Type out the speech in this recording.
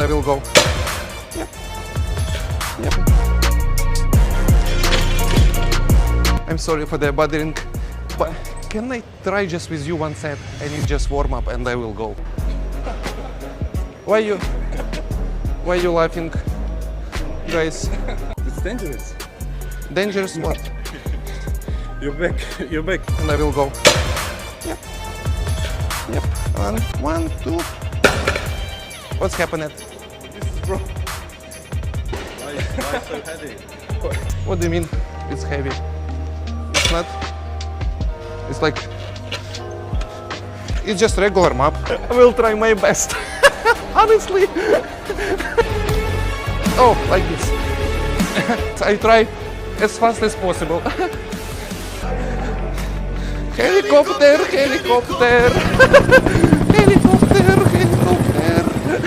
and I will go. Yep. Yep. I'm sorry for the bothering, but can I try just with you one set? I need just warm up and I will go. Why you laughing, guys? It's dangerous. Dangerous what? You're back. You're back. And I will go. Yep. Yep. One, two. What's happened? This is bro. Why so heavy? What do you mean? It's heavy. It's not. It's like. It's just regular map. I will try my best. Honestly. Oh, like this. I try as fast as possible. Helicopter, helicopter.